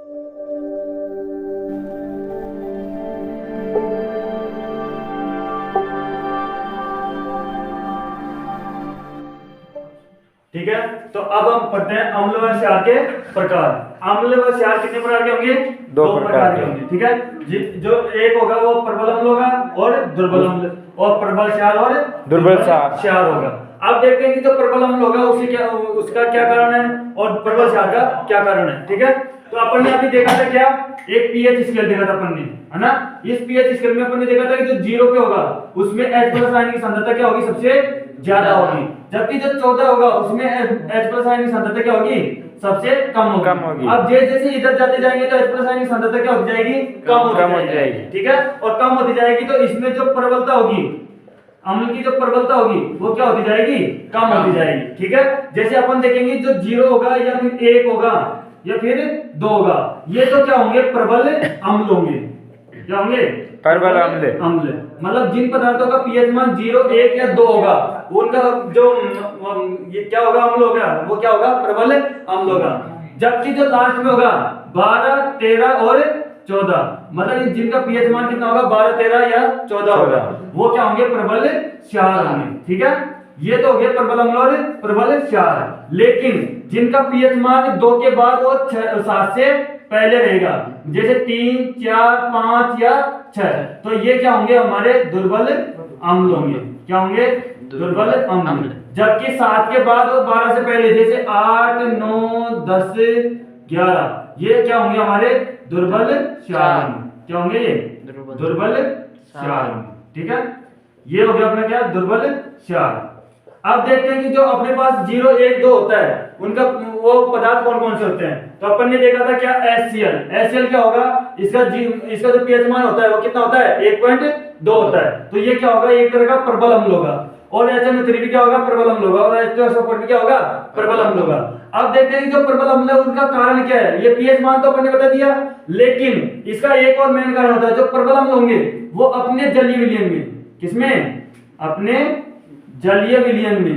ठीक है, तो अब हम पढ़ते हैं अम्ल व क्षार के प्रकार। अम्ल व क्षार कितने प्रकार के होंगे? दो प्रकार के होंगे। ठीक है, जो एक होगा वो प्रबल अम्ल होगा और दुर्बल अम्ल, और प्रबल क्षार और दुर्बल क्षार होगा। अब देखते हैं कि जो प्रबल अम्ल होगा उसका क्या कारण है और प्रबल क्षार का क्या कारण है। ठीक है, तो अपन ने अभी देखा था क्या, एक पीएच स्केल देखा था अपन ने, है ना। इस पीएच स्केल में अपन ने देखा था कि जो 0 पे होगा उसमें H+ आयन की सांद्रता क्या होगी? सबसे ज्यादा होगी। जबकि जो 14 होगा उसमें H+ आयन की सांद्रता क्या होगी? सबसे कम होगी। अब जैसे इधर जाते जाएंगे तो H+ आयन की सांद्रता क्या होती जाएगी? कम होती जाएगी। ठीक है, और कम होती जाएगी तो इसमें जो प्रबलता होगी, अम्ल की जो प्रबलता होगी वो क्या होती जाएगी? कम होती जाएगी। ठीक है, जैसे अपन देखेंगे जो 0 होगा या फिर 1 होगा या फिर 2 होगा, ये तो क्या होंगे? प्रबल अम्ल होंगे। क्या होंगे? प्रबल अम्ल। मतलब जिन पदार्थों का पीएच मान 0, 1 या 2 होगा उनका जो ये क्या होगा? अम्ल होगा। वो क्या होगा? प्रबल अम्ल होगा। जबकि जो लास्ट में होगा 12, 13 और 14, मतलब जिनका पीएच मान कितना होगा? 12, 13 या 14 होगा, वो क्या होंगे? प्रबल क्षार होंगे। ठीक है, ये तो हो गया प्रबल अम्ल और प्रबल क्षार। लेकिन जिनका पीएच मान 2 के बाद और 7 से पहले रहेगा, जैसे 3, 4, 5 या 6, तो ये क्या होंगे? हमारे दुर्बल अम्ल होंगे। क्या होंगे? दुर्बल अम्ल। जबकि 7 के बाद और 12 से पहले, जैसे 8, 9, 10, 11, ये क्या होंगे? हमारे दुर्बल क्षार होंगे। क्या होंगे? ये दुर्बल क्षार होंगे। ठीक है, ये हो गया अपना क्या? दुर्बल क्षार। अब देखते हैं कि जो अपने पास 0, 1, 2 होता है उनका वो पदार्थ कौन कौन से होते हैं। तो अपन ने देखा था क्या? HCl क्या होगा? इसका जो पीएच मान होता है वो कितना होता है? 1.2 होता है। तो ये क्या होगा? एक तरह का प्रबल अम्ल होगा। और HNO3 भी क्या होगा? प्रबल अम्ल होगा। और H2SO4 भी क्या होगा? प्रबल अम्ल होगा। अब देखते हैं कि जो प्रबल अम्ल है उनका कारण क्या है। ये पीएच मान तो अपन ने बता दिया, लेकिन इसका एक और मेन कारण होता है। जो प्रबल अम्ल होंगे वो अपने जलीय विलयन में, किसमें? अपने जलीय विलयन में,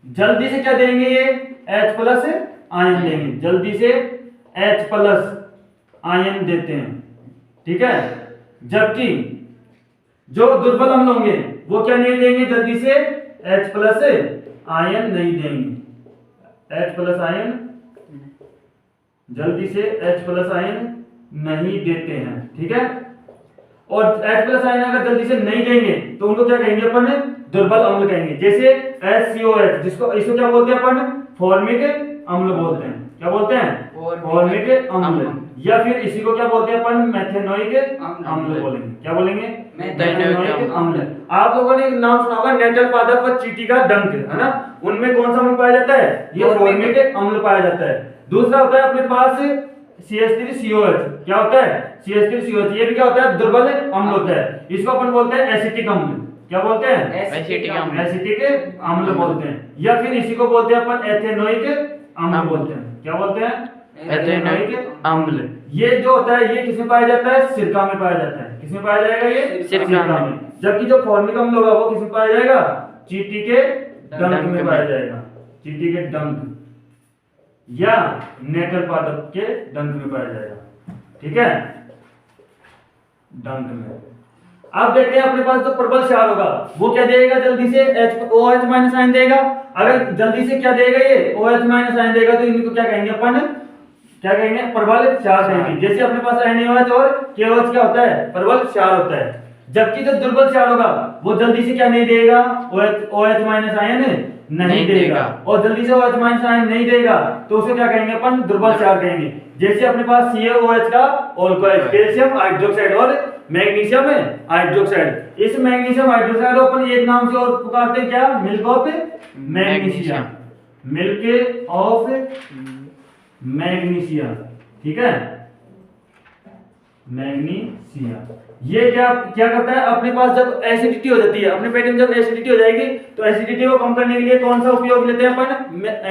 जल्दी से क्या देंगे? ये H+ आयन देंगे, जल्दी से H+ आयन देते हैं। ठीक है, जबकि जो दुर्बल अम्ल होंगे वो क्या नहीं देंगे? जल्दी से H+ आयन नहीं देंगे। H+ आयन, जल्दी से H+ आयन नहीं देते हैं। ठीक है, और H+ आयन अगर जल्दी से नहीं देंगे तो उनको क्या कहेंगे? अपन दुर्बल अम्ल कहेंगे। जैसे HCOH, इसको क्या बोलते हैं अपन? फॉर्मिक अम्ल बोलते हैं। क्या बोलते हैं? फॉर्मिक अम्ल। या फिर इसी को क्या बोलते हैं अपन? मेथेनोइक अम्ल बोलेंगे। क्या बोलेंगे? मेथेनोइक अम्ल। आप लोगों ने नाम सुना होगा नेटल पादप व चींटी का डंक, है ना। उनमें कौन सा अम्ल पाया जाता है? ये फॉर्मिक अम्ल पाया जाता है। दूसरा होता है अपने पास CH3COH। क्या होता है? CH3COH, ये भी क्या होता है? दुर्बल अम्ल होता है। इसको अपन बोलते हैं एसिटिक अम्ल। क्या बोलते हैं? एसिटिक अम्ल बोलते हैं। या फिर इसी को बोलते हैं अपन एथेनोइक अम्ल बोलते हैं। क्या बोलते हैं? एथेनोइक अम्ल। ये जो होता है ये किसमें पाया जाता है? सिरका में पाया जाता है। किसमें पाया जाएगा? ये सिरका में। जबकि जो फॉर्मिक अम्ल होगा वो किसमें पाया जाएगा? चींटी के डंक में पाया जाएगा। चींटी के डंक या नेटल पादप के डंक में पाया जाएगा। ठीक है, डंक में। अब देखते हैं अपने पास जो प्रबल क्षार होगा वो क्या देगा? जल्दी से OH- आयन देगा। अगर जल्दी से क्या देगा? ये OH- आयन देगा, तो इनको क्या कहेंगे अपन? क्या कहेंगे? प्रबल क्षार कहेंगे। जैसे अपने पास NaOH और KOH क्या होता है? प्रबल क्षार होता है। जबकि जो दुर्बल क्षार होगा वो जल्दी से क्या नहीं देगा? OH- आयन नहीं देगा। और जल्दी से OH- आयन नहीं देगा तो उसे क्या कहेंगे अपन? दुर्बल क्षार कहेंगे। जैसे अपने पास CaOH का अल्कोहल, कैल्शियम हाइड्रोक्साइड और मैग्नीशियम हाइड्रोक्साइड। इस मैग्नीशियम हाइड्रोक्साइड को अपन एक नाम से और पुकारते हैं क्या? Milk of magnesia. Milk of magnesia. ठीक है, मैग्नीशिया। ये क्या करता है? अपने पास जब एसिडिटी हो जाती है, अपने पेट में जब एसिडिटी हो जाएगी तो एसिडिटी को कम करने के लिए कौन सा उपयोग लेते हैं अपन?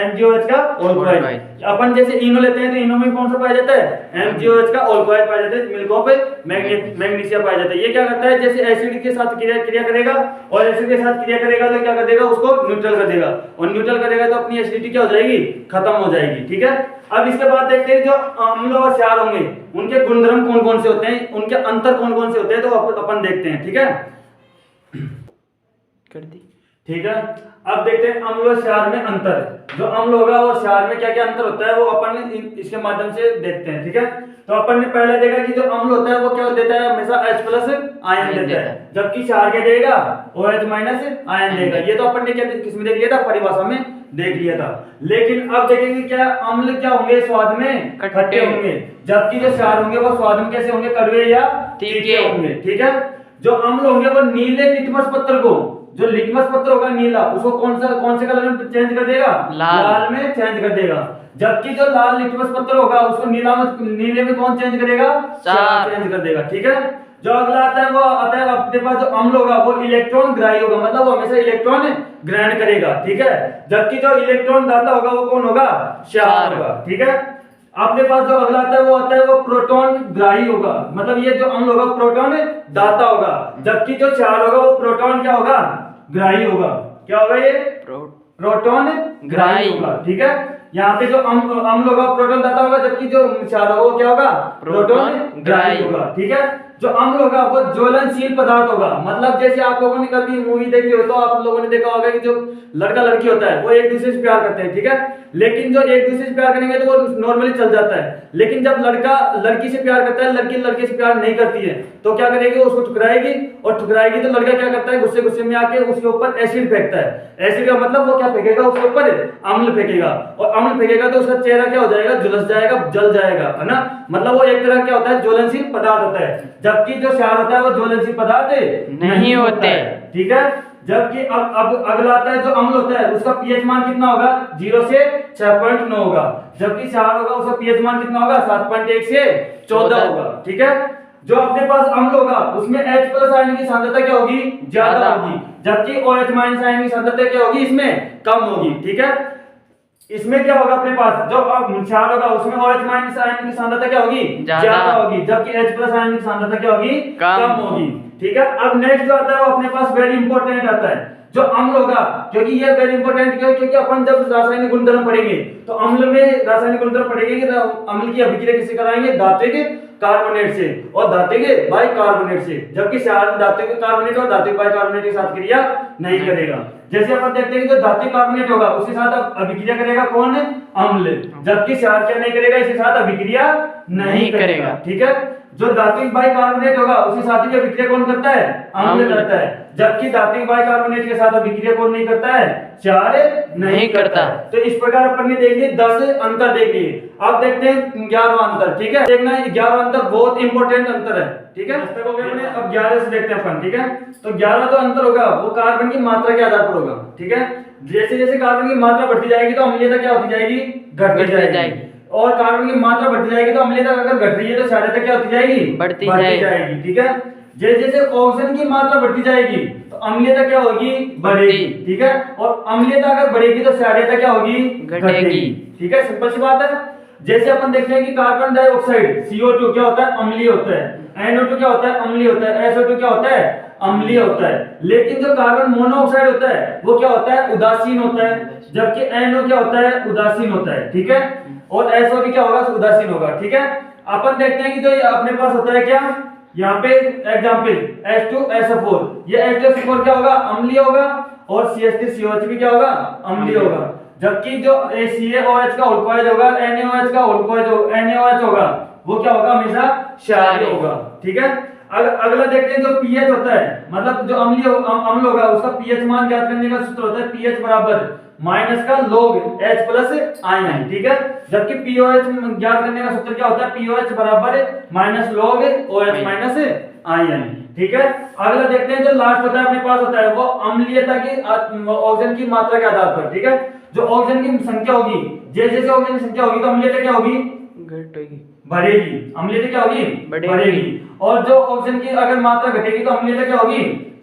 MgOH का अल्कोहल। अपन जैसे इनो लेते हैं तो इनो में कौन सा पाया जाता है MgOH का अल्कोहल पाया जाता है, मिल्क ऑफ मैग्नीशियम पाया जाता है। ये क्या करता है जैसे एसिड के साथ क्रिया करेगा और एसिड के साथ क्रिया करेगा तो क्या कर देगा उसको न्यूट्रल कर देगा, और न्यूट्रल करेगा तो अपनी एसिडिटी क्या हो जाएगी खत्म हो जाएगी। ठीक है, अब इसके बाद देखते हैं जो अम्ल और क्षार होंगे उनके गुणधर्म कौन कौन से होते हैं, उनके अंतर कौन कौन से होते हैं, तो अपन देखते हैं। ठीक है, कर दी। ठीक है, अब देखते हैं अम्ल और क्षार में अंतर। जो अम्ल होगा और क्षार में क्या क्या अंतर होता है वो अपन इसके माध्यम से देखते हैं। ठीक है, तो अपन ने पहले देखा कि जो अम्ल होता है वो क्या देता है हमेशा H+ आयन देता है, जबकि क्षार क्या देगा OH- आयन देगा। ये तो अपन ने क्या किसमें देख लिया था, परिभाषा में देख लिया था। लेकिन अब देखेंगे क्या अम्ल क्या होंगे स्वाद में खट्टे होंगे, जबकि जो क्षार होंगे वो स्वाद में कैसे होंगे कड़वे या तीखे होंगे। ठीक है, जो अम्ल होंगे वो नीले लिटमस पत्र को, जो लिटमस पत्र होगा नीला उसको कौन से कलर में चेंज कर देगा, लाल में चेंज कर देगा, जबकि जो लाल लिटमस पत्र होगा उसको नीले में कौन चेंज करेगा, क्षार चेंज कर देगा। ठीक है, जो अगला आता है अपने पास जो अम्ल होगा वो इलेक्ट्रॉन ग्राही होगा, मतलब वो हमेशा इलेक्ट्रॉन ग्रहण करेगा। ठीक है, जबकि जो इलेक्ट्रॉन दाता होगा वो कौन होगा, क्षार होगा। ठीक है, अपने पास जो अगला आता है वो प्रोटॉन ग्राही होगा, मतलब ये जो अम्ल होगा प्रोटॉन दाता होगा, जबकि जो क्षार होगा वो प्रोटॉन क्या होगा, ग्राही होगा। क्या होगा ये प्रोटॉन ग्राही होगा। ठीक है, यहाँ पे जो अम्ल होगा प्रोटॉन दाता होगा, जबकि जो क्षार होगा वो क्या होगा, प्रोटॉन ग्राही होगा। ठीक है, जो अम्ल होगा वो ज्वलनशील पदार्थ होगा, मतलब जैसे आप लोगों ने कभी मूवी देखी हो तो आप लोगों ने देखा होगा कि जो लड़का लड़की होता है वो एक दूसरे से प्यार करते हैं। ठीक है, लेकिन जो एक दूसरे से प्यार करेंगे तो वो नॉर्मली चल जाता है, लेकिन जब लड़का लड़की से प्यार करता है, लड़की लड़के से प्यार नहीं करती है तो क्या करेगी, उसको ठुकराएगी, और ठुकराएगी तो लड़का क्या करता है गुस्से में आके उसके ऊपर एसिड फेंकता है। एसिड का मतलब वो क्या फेंकेगा, उसके ऊपर अम्ल फेंकेगा, और अम्ल फेंकेगा तो उसका चेहरा क्या हो जाएगा, झुलस जाएगा, जल जाएगा, है ना, मतलब वो एक तरह क्या होता है ज्वलनशील पदार्थ होता है, जबकि जो क्षार होता है वो ज्वलनशील पदार्थ नहीं होते। ठीक है, जबकि अब अगला आता है जो अम्ल होता है उसका पीएच मान कितना होगा, 0 से 6.9 होगा, जबकि क्षार होगा उसका पीएच मान कितना होगा, 7.1 से 14 होगा। ठीक है, जो अपने पास अम्ल होगा उसमें H+ आयन की सांद्रता क्या होगी, ज्यादा होगी, जबकि OH- आयन की सांद्रता क्या होगी, इसमें कम होगी। ठीक है, इसमें क्या होगा अपने पास जो क्षार होगा उसमें OH- आयन की सांद्रता क्या होगी, ज्यादा होगी, जबकि H+ आयन की सांद्रता क्या होगी, कम होगी। ठीक है, अब नेक्स्ट जो आता है वो अपने पास वेरी इंपॉर्टेंट आता है जो अम्ल होगा, क्योंकि ये वेरी इंपॉर्टेंट क्यों, क्योंकि अपन जब रासायनिक गुणधर्म पढ़ेंगे तो अम्ल में रासायनिक गुणधर्म पढ़ेंगे कि अम्ल की अभिक्रिया किससे कराएंगे, धात्विक कार्बोनेट से और धात्विक बाइकार्बोनेट से, जबकि क्षार धात्विक कार्बोनेट और धात्विक बाइकार्बोनेट के साथ क्रिया नहीं करेगा। जैसे अपन देखते हैं कि जो धात्विक कार्बोनेट होगा उसके साथ अभिक्रिया करेगा कौन, अम्ल, जबकि क्षार क्या नहीं करेगा, इसके साथ अभिक्रिया नहीं करेगा। ठीक है, जो धात्विक बाइकार्बोनेट होगा उसके साथ ही अभिक्रिया कौन करता है, अम्ल करता है, जबकि धात्विक बाइकार्बोनेट के साथ अभिक्रिया कौन नहीं करता है, क्षार नहीं करता। तो इस प्रकार अपन ने देख लिए 10 अंतर देख लिए। अब देखते हैं 11वां अंतर। ठीक है, देखना है 11वां अंतर बहुत इंपॉर्टेंट अंतर है। ठीक है, अब 11 से देखते हैं अपन। ठीक है, तो 11 जो अंतर होगा वो कार्बन की मात्रा के आधार पर होगा। ठीक है, जैसे जैसे कार्बन की मात्रा बढ़ती जाएगी तो अम्लीयता क्या होती जाएगी, घटती जाएगी, और कार्बन की मात्रा बढ़ती जाएगी तो अम्लीयता अगर घट रही है तो क्षारीयता क्या होती जाएगी, बढ़ती जाएगी। ठीक है, जैसे जैसे ऑक्सीजन की मात्रा बढ़ती जाएगी तो अम्लीयता क्या होगी, बढ़ेगी। ठीक है, और अम्लीयता अगर बढ़ेगी तो क्षारीयता क्या होगी, घटेगी। ठीक है, सिंपल सी बात है। जैसे अपन देखते हैं कि कार्बन डाइऑक्साइड CO2 क्या होता है, अम्लीय होता है, NO2 क्या होता है, अम्लीय होता है, SO2 क्या होता है, अम्लीय होता है। लेकिन जो कार्बन मोनोऑक्साइड होता है वो क्या होता है, उदासीन होता है, जबकि NO क्या होता है, उदासीन होता है। ठीक है, और SO भी क्या होगा, उदासीन होगा। ठीक है, अपन देखते हैं कि जो अपने पास होता है क्या, यहाँ पे एग्जांपल H2SO4, ये H2SO4 क्या होगा, अम्लीय होगा, और CH3COH भी क्या होगा, अम्लीय होगा, जबकि जो CaOH का अल्कोहल होगा, NaOH का NaOH होगा वो क्या होगा, हमेशा क्षारीय होगा। ठीक है, अगला देखते हैं जो पीएच होता है, मतलब जो अम्ल होगा उसका पीएच मान ज्ञात करने का सूत्र होता है पीएच बराबर माइनस का log H+ आयन। ठीक है, जबकि पीओएच ज्ञात करने का सूत्र क्या होता है, पीओएच बराबर माइनस log OH- आयन। ठीक है, अगला देखते हैं जो लास्ट होता है अपने पास होता है वो अम्लीयता की ऑक्सीजन की मात्रा के आधार पर। ठीक है, जो ऑक्सीजन की संख्या होगी, जैसे जैसे ऑक्सीजन की संख्या होगी तो अम्लीयता क्या होगी, बढ़ेगी, अम्लीयता क्या होगी, बढ़ेगी, और जो ऑक्सीजन की अगर मात्रा घटेगी तो अम्लीयता क्या होगी,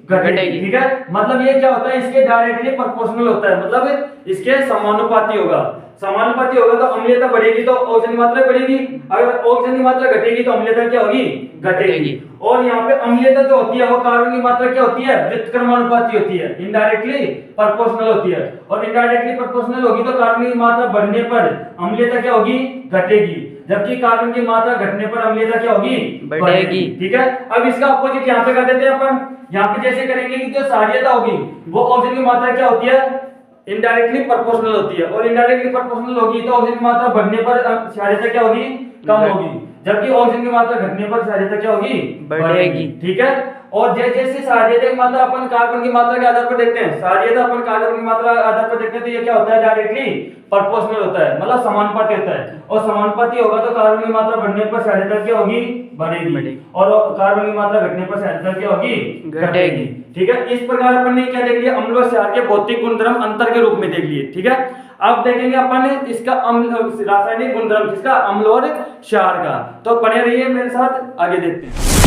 घटेगी। ठीक है, मतलब ये क्या होता है, इसके डायरेक्टली प्रोपोर्शनल होता है, मतलब इसके समानुपाती होगा। समानुपाती होगा तो अम्लीयता बढ़ेगी तो ऑक्सीजन की मात्रा बढ़ेगी, अगर ऑक्सीजन की मात्रा घटेगी तो अम्लीयता क्या होगी, घटेगी। और यहाँ पे अम्लीयता जो होती है वो कार्बन की मात्रा क्या होती है, व्युत्क्रमानुपाती होती है, इनडायरेक्टली प्रोपोर्शनल होती है। और इनडायरेक्टली प्रोपोर्शनल होगी तो कार्बन की मात्रा बढ़ने पर अम्लीयता क्या होगी, घटेगी, जबकि कार्बन की मात्रा घटने पर अम्लीयता क्या होगी, बढ़ेगी। ठीक है, अब इसका अपोजिट यहाँ पे कर देते हैं अपन। यहाँ पे जैसे करेंगे कि जो क्षारीयता होगी वो ऑक्सीजन की मात्रा क्या होती है, इनडायरेक्टली प्रोपोर्शनल होती है, और इनडायरेक्टली प्रोपोर्शनल होगी तो ऑक्सीजन की मात्रा बढ़ने पर क्षारीयता क्या होगी, कम होगी, जबकि ऑक्सीजन की मात्रा घटने पर क्षारीयता क्या होगी, बढ़ेगी। ठीक है, और जैसे जैसे क्षारीयता की मात्रा अपन कार्बन की मात्रा के आधार पर देखते हैं, क्षारीयता अपन कार्बन की मात्रा के आधार पर देखते हैं तो ये क्या होता है, डायरेक्टली प्रोपोर्शनल होता है, मतलब समानुपाती होता है। और समानुपाती होगा तो कार्बन की मात्रा बढ़ने पर क्षारीयता क्या होगी, बढ़ेगी, और कार्बन की मात्रा घटने पर क्षारीयता क्या होगी, घटेगी। ठीक है, इस प्रकार अपन ने क्या देख लिया, अम्ल व क्षार के भौतिक गुणधर्म अंतर के रूप में देख लिए। ठीक है, अब देखेंगे अपन इसका रासायनिक गुणधर्म, किसका, अम्ल और क्षार का। तो बने रहिए मेरे साथ, आगे देखते हैं।